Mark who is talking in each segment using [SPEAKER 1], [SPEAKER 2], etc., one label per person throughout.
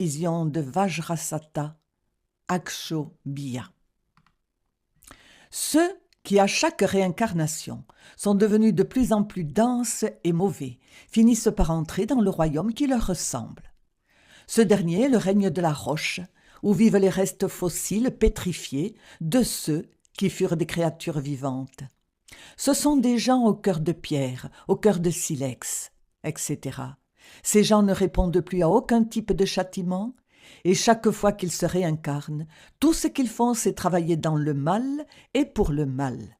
[SPEAKER 1] vision de Vajrasattva Akshobhya. Ceux qui, à chaque réincarnation, sont devenus de plus en plus denses et mauvais, finissent par entrer dans le royaume qui leur ressemble. Ce dernier est le règne de la roche, où vivent les restes fossiles pétrifiés de ceux qui furent des créatures vivantes. Ce sont des gens au cœur de pierre, au cœur de silex, etc. Ces gens ne répondent plus à aucun type de châtiment, et chaque fois qu'ils se réincarnent, tout ce qu'ils font, c'est travailler dans le mal et pour le mal.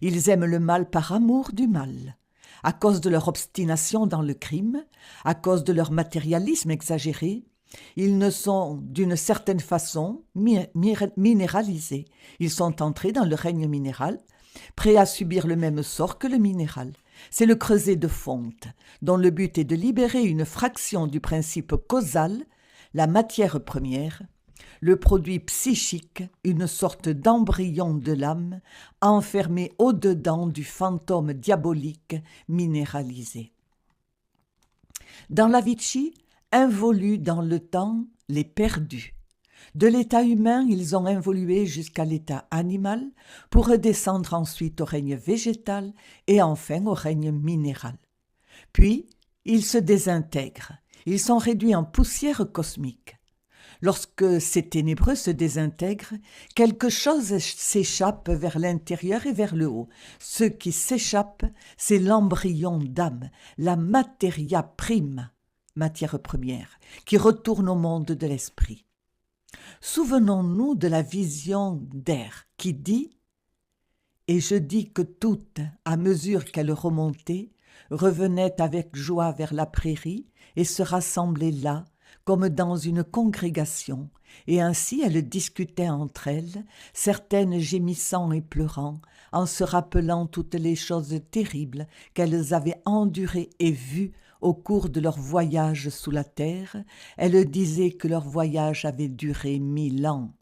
[SPEAKER 1] Ils aiment le mal par amour du mal, à cause de leur obstination dans le crime, à cause de leur matérialisme exagéré. Ils ne sont d'une certaine façon minéralisés. Ils sont entrés dans le règne minéral, prêts à subir le même sort que le minéral. C'est le creuset de fonte, dont le but est de libérer une fraction du principe causal, la matière première, le produit psychique, une sorte d'embryon de l'âme, enfermé au-dedans du fantôme diabolique minéralisé. Dans la Vichy, involus dans le temps, les perdus. De l'état humain, ils ont évolué jusqu'à l'état animal pour redescendre ensuite au règne végétal et enfin au règne minéral. Puis, ils se désintègrent. Ils sont réduits en poussière cosmique. Lorsque ces ténébreux se désintègrent, quelque chose s'échappe vers l'intérieur et vers le haut. Ce qui s'échappe, c'est l'embryon d'âme, la materia prima, matière première, qui retourne au monde de l'esprit. Souvenons-nous de la vision d'Air qui dit « Et je dis que toutes, à mesure qu'elles remontaient, revenaient avec joie vers la prairie et se rassemblaient là, comme dans une congrégation, et ainsi elles discutaient entre elles, certaines gémissant et pleurant, en se rappelant toutes les choses terribles qu'elles avaient endurées et vues au cours de leur voyage sous la terre. Elles disaient que leur voyage avait duré 1000 ans.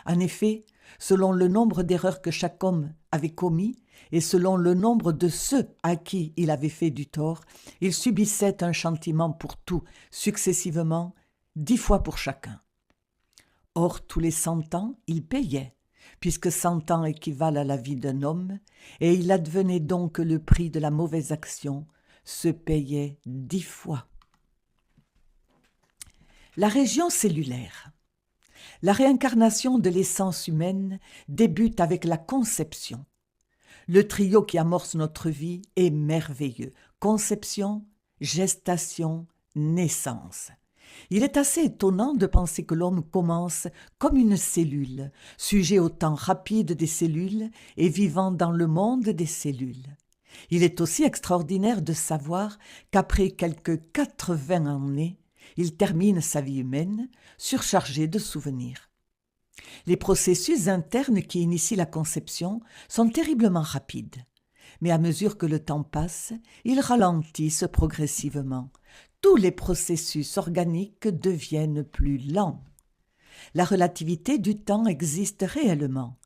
[SPEAKER 1] En effet, selon le nombre d'erreurs que chaque homme avait commis, et selon le nombre de ceux à qui il avait fait du tort, il subissait un châtiment pour tout, successivement, 10 fois pour chacun. Or, tous les 100 ans, il payait, puisque 100 ans équivalent à la vie d'un homme, et il advenait donc que le prix de la mauvaise action se payait 10 fois. La région cellulaire. La réincarnation de l'essence humaine débute avec la conception. Le trio qui amorce notre vie est merveilleux. Conception, gestation, naissance. Il est assez étonnant de penser que l'homme commence comme une cellule, sujet au temps rapide des cellules et vivant dans le monde des cellules. Il est aussi extraordinaire de savoir qu'après quelques 80 années, il termine sa vie humaine, surchargé de souvenirs. Les processus internes qui initient la conception sont terriblement rapides, mais à mesure que le temps passe, ils ralentissent progressivement. Tous les processus organiques deviennent plus lents. La relativité du temps existe réellement.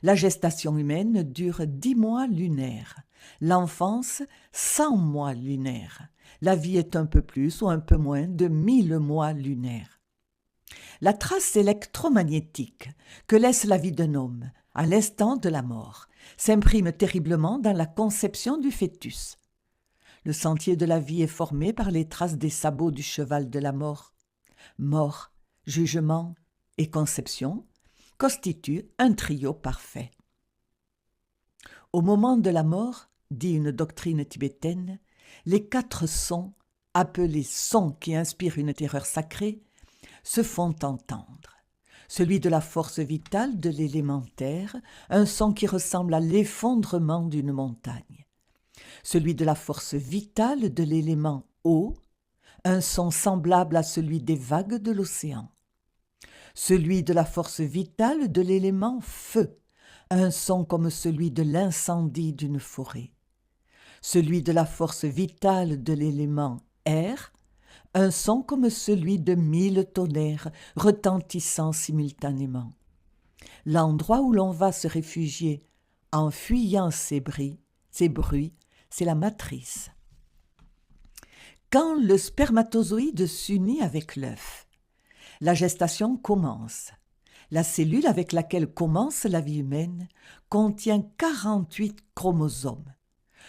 [SPEAKER 1] La gestation humaine dure 10 mois lunaires, l'enfance 100 mois lunaires, la vie est un peu plus ou un peu moins de 1000 mois lunaires. La trace électromagnétique que laisse la vie d'un homme à l'instant de la mort s'imprime terriblement dans la conception du fœtus. Le sentier de la vie est formé par les traces des sabots du cheval de la mort. Mort, jugement et conception constituent un trio parfait. Au moment de la mort, dit une doctrine tibétaine, les 4 sons, appelés sons qui inspirent une terreur sacrée, se font entendre. Celui de la force vitale de l'élémentaire, un son qui ressemble à l'effondrement d'une montagne. Celui de la force vitale de l'élément eau, un son semblable à celui des vagues de l'océan. Celui de la force vitale de l'élément feu, un son comme celui de l'incendie d'une forêt. Celui de la force vitale de l'élément air, un son comme celui de 1000 tonnerres retentissant simultanément. L'endroit où l'on va se réfugier en fuyant ces bruits, c'est la matrice. Quand le spermatozoïde s'unit avec l'œuf, La gestation commence. La cellule avec laquelle commence la vie humaine contient 48 chromosomes.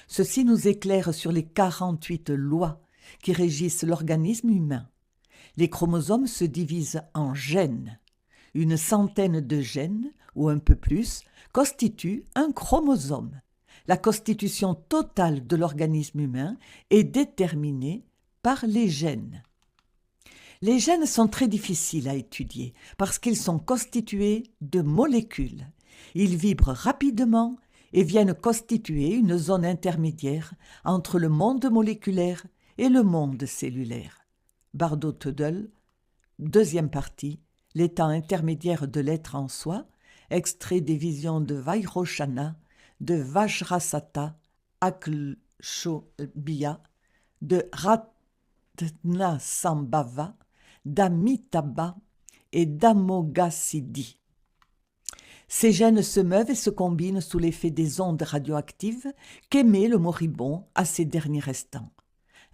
[SPEAKER 1] Ceci nous éclaire sur les 48 lois qui régissent l'organisme humain. Les chromosomes se divisent en gènes. Une centaine de gènes, ou un peu plus, constituent un chromosome. La constitution totale de l'organisme humain est déterminée par les gènes. Les gènes sont très difficiles à étudier parce qu'ils sont constitués de molécules. Ils vibrent rapidement et viennent constituer une zone intermédiaire entre le monde moléculaire et le monde cellulaire. Bardot-Tödel, deuxième partie, l'état intermédiaire de l'être en soi, extrait des visions de Vairocana, de Vajrasatta, Aklshobhya, de Ratnasambhava, d'Amitabha et d'Amoghasiddhi. Ces gènes se meuvent et se combinent sous l'effet des ondes radioactives qu'émet le moribond à ses derniers restants.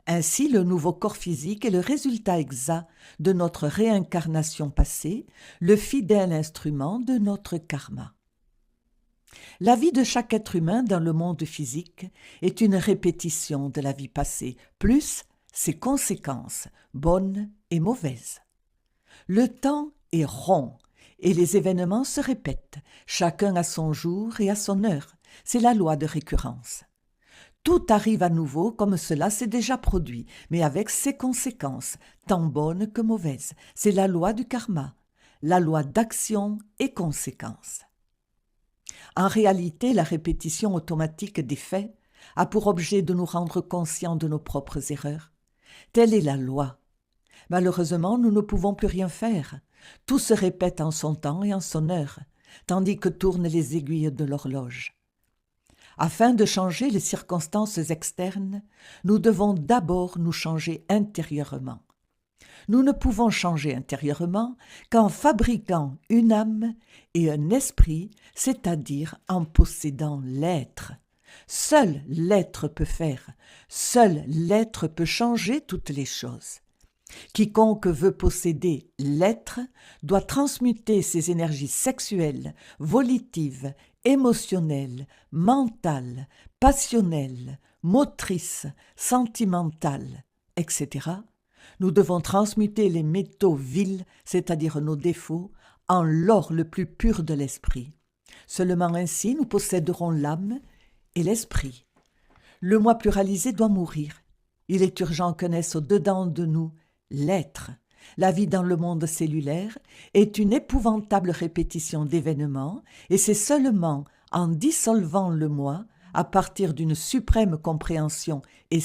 [SPEAKER 1] Ainsi, le nouveau corps physique est le résultat exact de notre réincarnation passée, le fidèle instrument de notre karma. La vie de chaque être humain dans le monde physique est une répétition de la vie passée, plus ses conséquences, bonnes et mauvaises. Le temps est rond et les événements se répètent, chacun à son jour et à son heure. C'est la loi de récurrence. Tout arrive à nouveau comme cela s'est déjà produit, mais avec ses conséquences, tant bonnes que mauvaises. C'est la loi du karma, la loi d'action et conséquence. En réalité, la répétition automatique des faits a pour objet de nous rendre conscients de nos propres erreurs. Telle est la loi. Malheureusement, nous ne pouvons plus rien faire. Tout se répète en son temps et en son heure, tandis que tournent les aiguilles de l'horloge. Afin de changer les circonstances externes, nous devons d'abord nous changer intérieurement. Nous ne pouvons changer intérieurement qu'en fabriquant une âme et un esprit, c'est-à-dire en possédant l'être. Seul l'être peut faire, seul l'être peut changer toutes les choses. Quiconque veut posséder l'être doit transmuter ses énergies sexuelles, volitives, émotionnelles, mentales, passionnelles, motrices, sentimentales, etc. Nous devons transmuter les métaux vils, c'est-à-dire nos défauts, en l'or le plus pur de l'esprit. Seulement ainsi nous posséderons l'âme et l'esprit. Le moi pluralisé doit mourir. Il est urgent que naisse au-dedans de nous l'être. La vie dans le monde cellulaire est une épouvantable répétition d'événements et c'est seulement en dissolvant le moi, à partir d'une suprême compréhension et